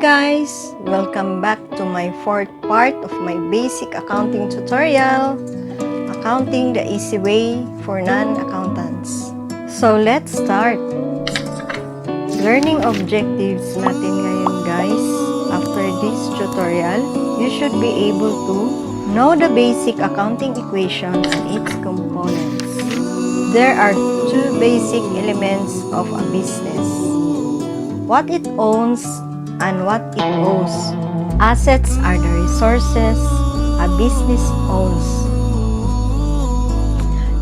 guys! Welcome back to my fourth part of my basic accounting tutorial, Accounting the Easy Way for Non-Accountants. So let's start! Learning objectives natin ngayon guys. After this tutorial, you should be able to know the basic accounting equation and its components. There are two basic elements of a business: what it owns and what it owes. Assets are the resources a business owns.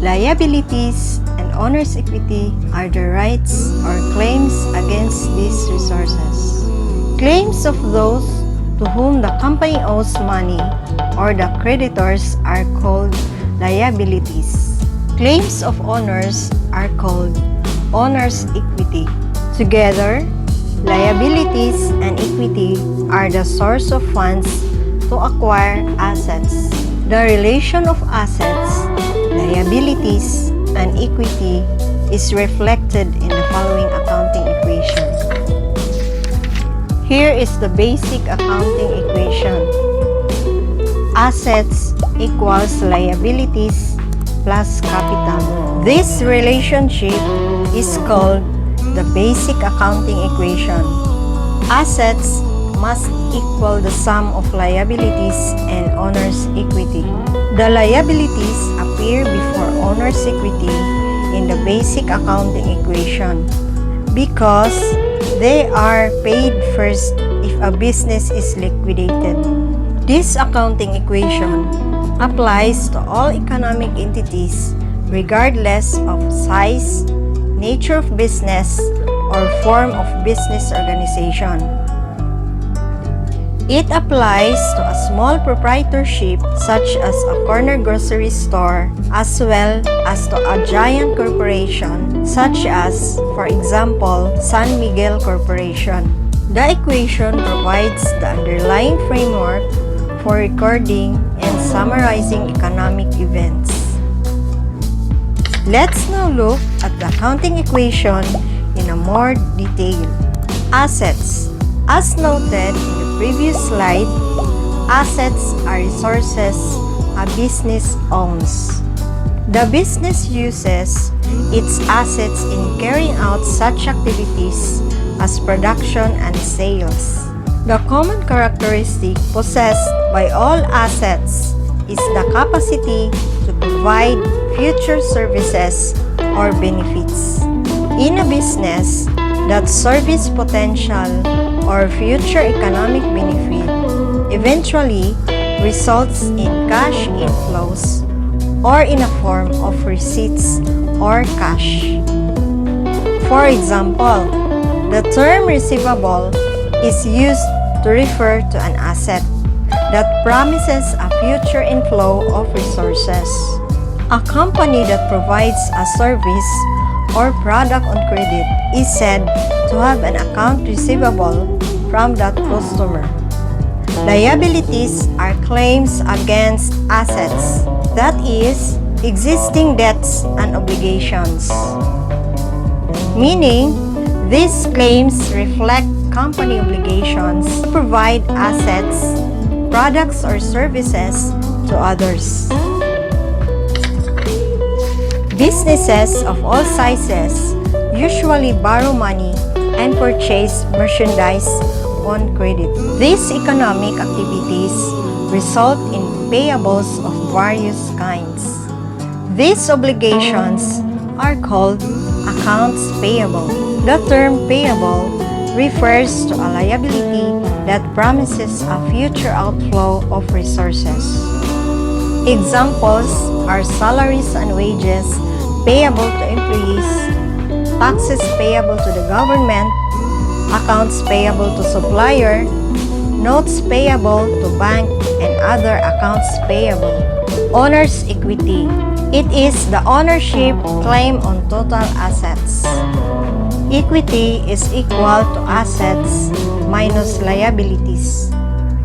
Liabilities and owner's equity are the rights or claims against these resources. Claims of those to whom the company owes money or the creditors are called liabilities. Claims of owners are called owner's equity. Together, liabilities and equity are the source of funds to acquire assets. The relation of assets, liabilities, and equity is reflected in the following accounting equation. Here is the basic accounting equation. Assets equals liabilities plus capital. This relationship is called the basic accounting equation. Assets must equal the sum of liabilities and owner's equity. The liabilities appear before owner's equity in the basic accounting equation because they are paid first if a business is liquidated. This accounting equation applies to all economic entities regardless of size, nature of business, or form of business organization. It applies to a small proprietorship such as a corner grocery store as well as to a giant corporation such as, for example, San Miguel Corporation. The equation provides the underlying framework for recording and summarizing economic events. Let's now look at the accounting equation in a more detail. Assets. As noted in the previous slide, assets are resources a business owns. The business uses its assets in carrying out such activities as production and sales. The common characteristic possessed by all assets is the capacity to provide future services or benefits. In a business, that service potential or future economic benefit eventually results in cash inflows or in a form of receipts or cash. For example, the term receivable is used to refer to an asset that promises a future inflow of resources. A company that provides a service or product on credit is said to have an account receivable from that customer. Liabilities are claims against assets, that is, existing debts and obligations. Meaning, these claims reflect company obligations to provide assets, products, or services to others. Businesses of all sizes usually borrow money and purchase merchandise on credit. These economic activities result in payables of various kinds. These obligations are called accounts payable. The term payable refers to a liability that promises a future outflow of resources. Examples are salaries and wages payable to employees, taxes payable to the government, accounts payable to supplier, notes payable to bank, and other accounts payable. Owner's equity. It is the ownership claim on total assets. Equity is equal to assets minus liabilities.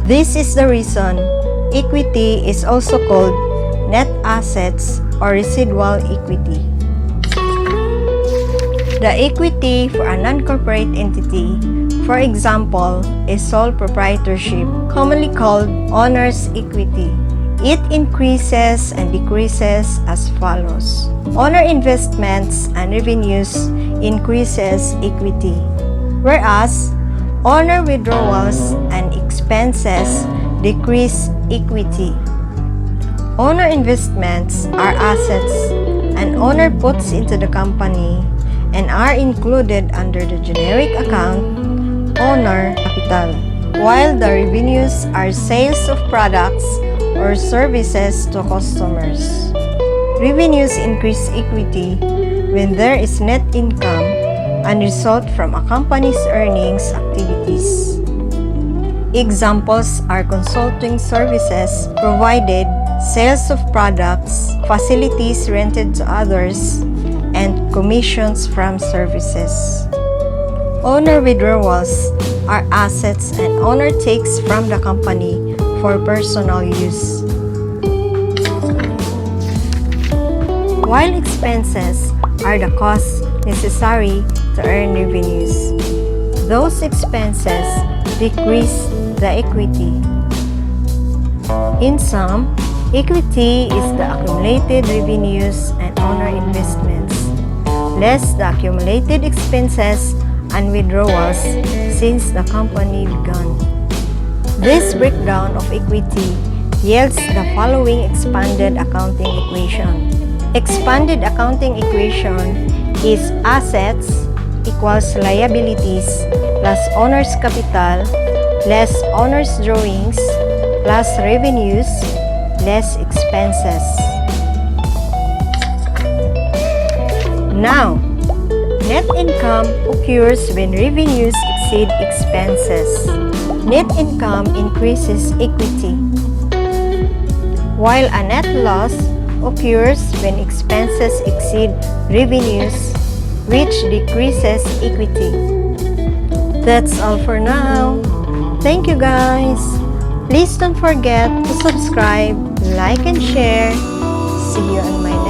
This is the reason equity is also called net assets or residual equity. The equity for a non-corporate entity For example, a sole proprietorship, commonly called owner's equity. It increases and decreases as follows. Owner investments and revenues increases equity, whereas owner withdrawals and expenses decrease equity. Owner investments are assets an owner puts into the company and are included under the generic account owner capital, while the revenues are sales of products or services to customers. Revenues increase equity when there is net income and result from a company's earnings activities. Examples are consulting services provided, sales of products, facilities rented to others, and commissions from services. Owner withdrawals are assets an owner takes from the company for personal use. While expenses are the costs necessary to earn revenues, those expenses decrease the equity. In sum, equity is the accumulated revenues and owner investments, less the accumulated expenses and withdrawals since the company began. This breakdown of equity yields the following expanded accounting equation. Expanded accounting equation is assets equals liabilities plus owner's capital less owner's drawings plus revenues less expenses. Now, net income occurs when revenues exceed expenses. Net income increases equity, while a net loss occurs when expenses exceed revenues, which decreases equity. That's all for now. Thank you guys. Please don't forget to subscribe, like, and share. See you on my